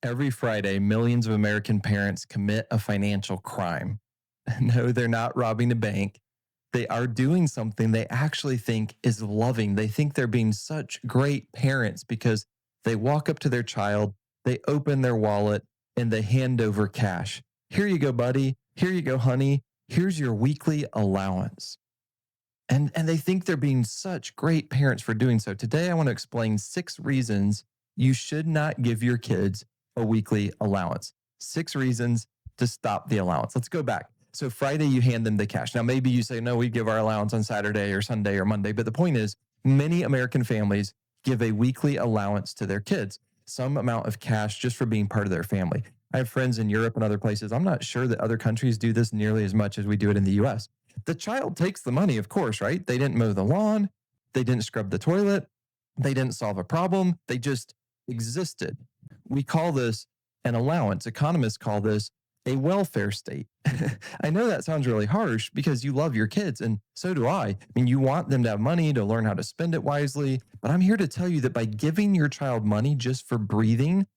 Every Friday, millions of American parents commit a financial crime. No, they're not robbing a bank. They are doing something they actually think is loving. They think they're being such great parents because they walk up to their child, they open their wallet, and they hand over cash. Here you go, buddy. Here you go, honey. Here's your weekly allowance. And they think they're being such great parents for doing so. Today, I want to explain 6 reasons you should not give your kids a weekly allowance. 6 reasons to stop the allowance. Let's go back. So Friday, you hand them the cash. Now, maybe you say, no, we give our allowance on Saturday or Sunday or Monday. But the point is, many American families give a weekly allowance to their kids, some amount of cash just for being part of their family. I have friends in Europe and other places. I'm not sure that other countries do this nearly as much as we do it in the US. The child takes the money, of course, right? They didn't mow the lawn. They didn't scrub the toilet. They didn't solve a problem. They just existed. We call this an allowance. Economists call this a welfare state. I know that sounds really harsh because you love your kids, and so do I. I mean, you want them to have money to learn how to spend it wisely. But I'm here to tell you that by giving your child money just for breathing,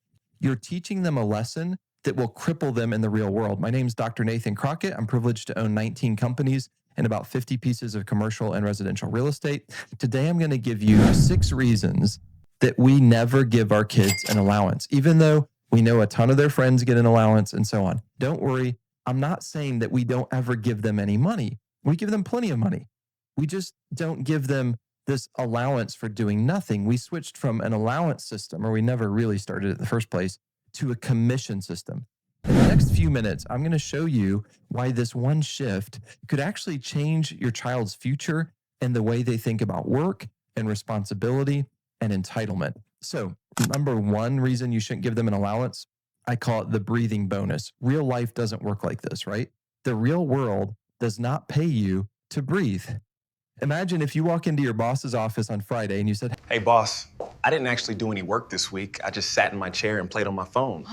you're teaching them a lesson that will cripple them in the real world. My name's Dr. Nathan Crockett. I'm privileged to own 19 companies and about 50 pieces of commercial and residential real estate. Today, I'm going to give you 6 reasons that we never give our kids an allowance, even though we know a ton of their friends get an allowance and so on. Don't worry. I'm not saying that we don't ever give them any money. We give them plenty of money. We just don't give them this allowance for doing nothing. We switched from an allowance system, or we never really started it in the first place, to a commission system. In the next few minutes, I'm going to show you why this one shift could actually change your child's future and the way they think about work and responsibility and entitlement. So, number one reason you shouldn't give them an allowance, I call it the breathing bonus. Real life doesn't work like this, right? The real world does not pay you to breathe. Imagine if you walk into your boss's office on Friday and you said, Hey, boss, I didn't actually do any work this week. I just sat in my chair and played on my phone.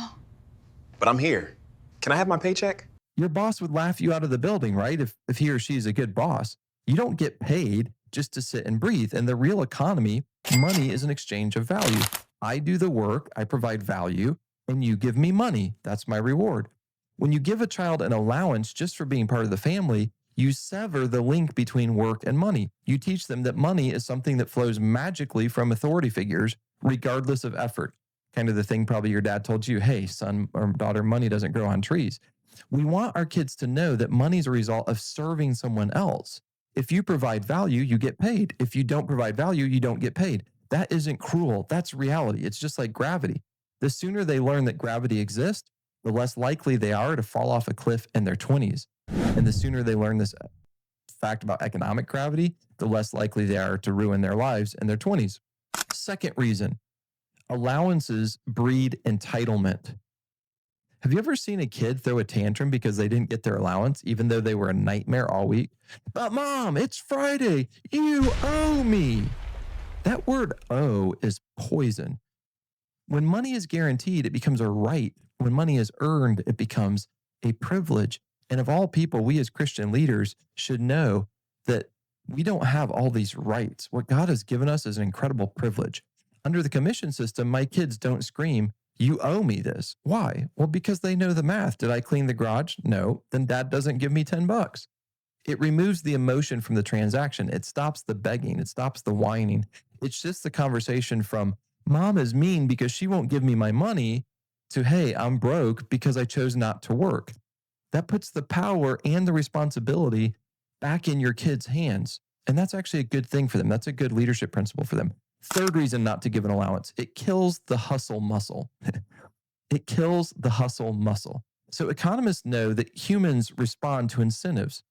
But I'm here. Can I have my paycheck? your boss would laugh you out of the building, right? If he or she is a good boss. You don't get paid just to sit and breathe. In the real economy, money is an exchange of value. I do the work, I provide value, and you give me money. That's my reward. When you give a child an allowance just for being part of the family, you sever the link between work and money. You teach them that money is something that flows magically from authority figures, regardless of effort. Kind of the thing probably your dad told you, hey, son or daughter, money doesn't grow on trees. We want our kids to know that money is a result of serving someone else. If you provide value, you get paid. If you don't provide value, you don't get paid. That isn't cruel. That's reality. It's just like gravity. The sooner they learn that gravity exists, the less likely they are to fall off a cliff in their 20s. And the sooner they learn this fact about economic gravity, the less likely they are to ruin their lives in their 20s. Second reason, allowances breed entitlement. Have you ever seen a kid throw a tantrum because they didn't get their allowance, even though they were a nightmare all week? But mom, it's Friday. You owe me. That word owe is poison. When money is guaranteed, it becomes a right. When money is earned, it becomes a privilege. And of all people, we as Christian leaders should know that we don't have all these rights. What God has given us is an incredible privilege. Under the commission system, my kids don't scream, you owe me this. Why? Well, because they know the math. Did I clean the garage? No. Then dad doesn't give me $10. It removes the emotion from the transaction. It stops the begging. It stops the whining. It's just the conversation from mom is mean because she won't give me my money to, hey, I'm broke because I chose not to work. That puts the power and the responsibility back in your kids' hands. And that's actually a good thing for them. That's a good leadership principle for them. Third reason not to give an allowance, it kills the hustle muscle. It kills the hustle muscle. So economists know that humans respond to incentives.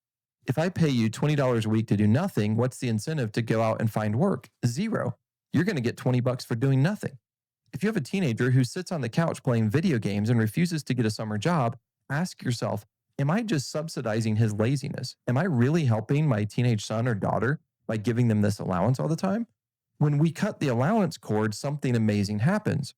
If I pay you $20 a week to do nothing, what's the incentive to go out and find work? Zero. You're going to get $20 for doing nothing. If you have a teenager who sits on the couch playing video games and refuses to get a summer job, ask yourself, am I just subsidizing his laziness? Am I really helping my teenage son or daughter by giving them this allowance all the time? When we cut the allowance cord, something amazing happens.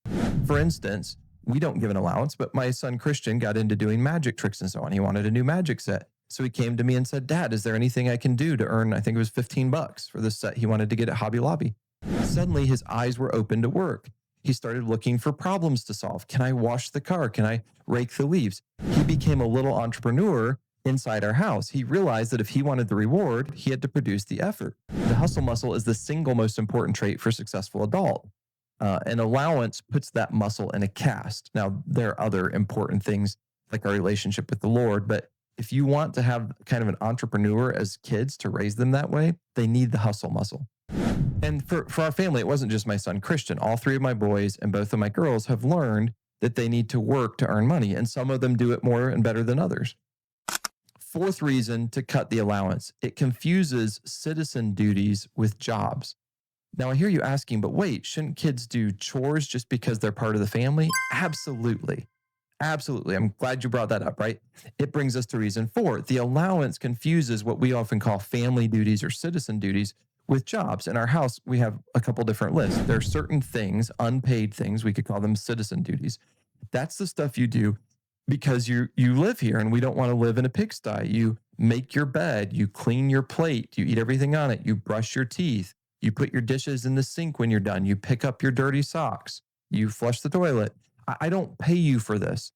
For instance, we don't give an allowance, but my son Christian got into doing magic tricks and so on. He wanted a new magic set. So he came to me and said, Dad, is there anything I can do to earn, I think it was $15 for this set he wanted to get at Hobby Lobby. Suddenly his eyes were open to work. He started looking for problems to solve. Can I wash the car? Can I rake the leaves? He became a little entrepreneur inside our house. He realized that if he wanted the reward, he had to produce the effort. The hustle muscle is the single most important trait for a successful adult. An allowance puts that muscle in a cast. Now, there are other important things like our relationship with the Lord, but if you want to have kind of an entrepreneur as kids to raise them that way, they need the hustle muscle. And for our family, it wasn't just my son, Christian. All three of my boys and both of my girls have learned that they need to work to earn money, and some of them do it more and better than others. Fourth reason to cut the allowance, it confuses citizen duties with jobs. Now, I hear you asking, but wait, shouldn't kids do chores just because they're part of the family? Absolutely. Absolutely. I'm glad you brought that up, right? It brings us to reason four. The allowance confuses what we often call family duties or citizen duties with jobs. In our house, we have a couple different lists. There are certain things, unpaid things, we could call them citizen duties. That's the stuff you do because you live here and we don't want to live in a pigsty. You make your bed, you clean your plate, you eat everything on it, you brush your teeth, you put your dishes in the sink when you're done, you pick up your dirty socks, you flush the toilet. I don't pay you for this.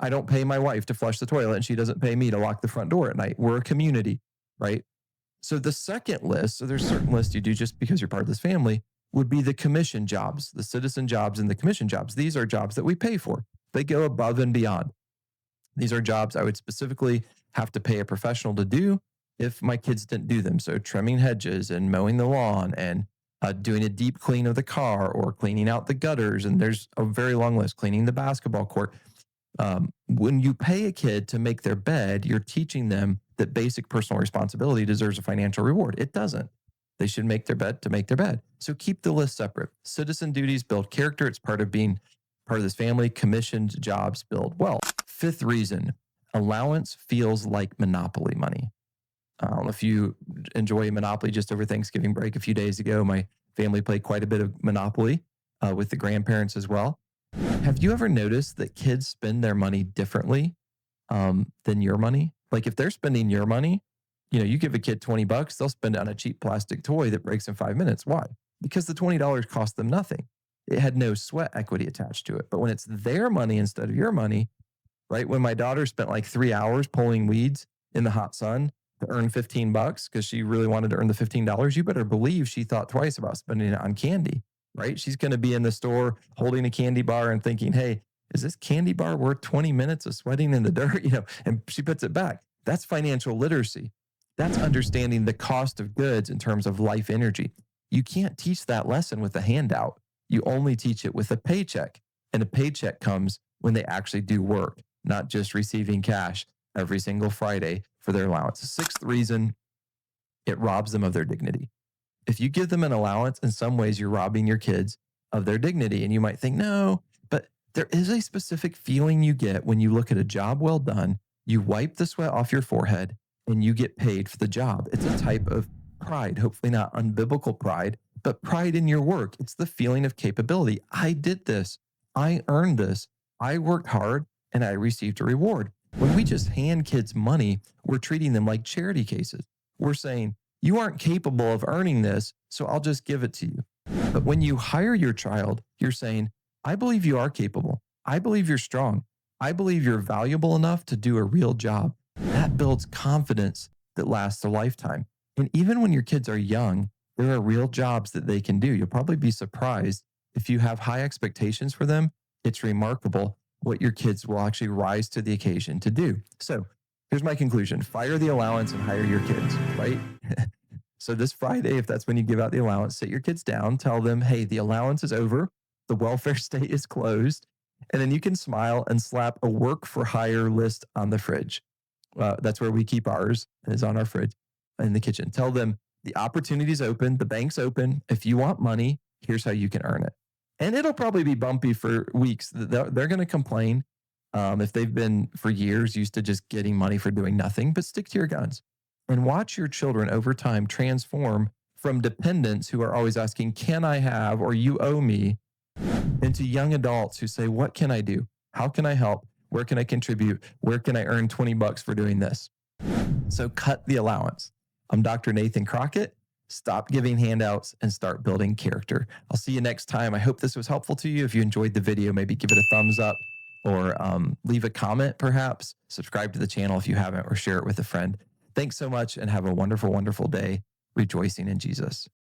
I don't pay my wife to flush the toilet and she doesn't pay me to lock the front door at night. We're a community, right? So the second list, so there's certain lists you do just because you're part of this family, would be the commission jobs, the citizen jobs and the commission jobs. These are jobs that we pay for. They go above and beyond. These are jobs I would specifically have to pay a professional to do if my kids didn't do them. So trimming hedges and mowing the lawn and doing a deep clean of the car or cleaning out the gutters. And there's a very long list, cleaning the basketball court. When you pay a kid to make their bed, you're teaching them that basic personal responsibility deserves a financial reward. It doesn't. They should make their bed to make their bed. So keep the list separate. Citizen duties build character. It's part of being part of this family. Commissioned jobs build wealth. Fifth reason, allowance feels like monopoly money. I don't know if you enjoy Monopoly. Just over Thanksgiving break a few days ago, my family played quite a bit of Monopoly with the grandparents as well. Have you ever noticed that kids spend their money differently than your money? Like if they're spending your money, you give a kid $20, they'll spend it on a cheap plastic toy that breaks in 5 minutes. Why? Because the $20 cost them nothing. It had no sweat equity attached to it. But when it's their money instead of your money, right? When my daughter spent like 3 hours pulling weeds in the hot sun to earn $15 because she really wanted to earn the $15, you better believe she thought twice about spending it on candy, right? She's going to be in the store holding a candy bar and thinking, hey, is this candy bar worth 20 minutes of sweating in the dirt? And she puts it back. That's financial literacy. That's understanding the cost of goods in terms of life energy. You can't teach that lesson with a handout. You only teach it with a paycheck. And a paycheck comes when they actually do work, not just receiving cash every single Friday for their allowance. Sixth reason, it robs them of their dignity. If you give them an allowance, in some ways, you're robbing your kids of their dignity. And you might think, no, but there is a specific feeling you get when you look at a job well done, you wipe the sweat off your forehead, and you get paid for the job. It's a type of pride, hopefully not unbiblical pride, but pride in your work. It's the feeling of capability. I did this. I earned this. I worked hard and I received a reward. When we just hand kids money, we're treating them like charity cases. We're saying, you aren't capable of earning this, so I'll just give it to you. But when you hire your child, you're saying, I believe you are capable. I believe you're strong. I believe you're valuable enough to do a real job. That builds confidence that lasts a lifetime. And even when your kids are young, there are real jobs that they can do. You'll probably be surprised if you have high expectations for them. It's remarkable what your kids will actually rise to the occasion to do. So here's my conclusion. Fire the allowance and hire your kids, right? So this Friday, if that's when you give out the allowance, sit your kids down, tell them, hey, the allowance is over. The welfare state is closed. And then you can smile and slap a work for hire list on the fridge. That's where we keep ours, is on our fridge in the kitchen. Tell them the opportunity's open, the bank's open. If you want money, here's how you can earn it. And it'll probably be bumpy for weeks. They're going to complain if they've been for years used to just getting money for doing nothing, but stick to your guns and watch your children over time transform from dependents who are always asking, can I have, or you owe me, into young adults who say, what can I do? How can I help? Where can I contribute? Where can I earn $20 for doing this? So cut the allowance. I'm Dr. Nathan Crockett. stop giving handouts, and start building character. I'll see you next time. I hope this was helpful to you. If you enjoyed the video, maybe give it a thumbs up or leave a comment, perhaps. Subscribe to the channel if you haven't, or share it with a friend. Thanks so much and have a wonderful, wonderful day rejoicing in Jesus.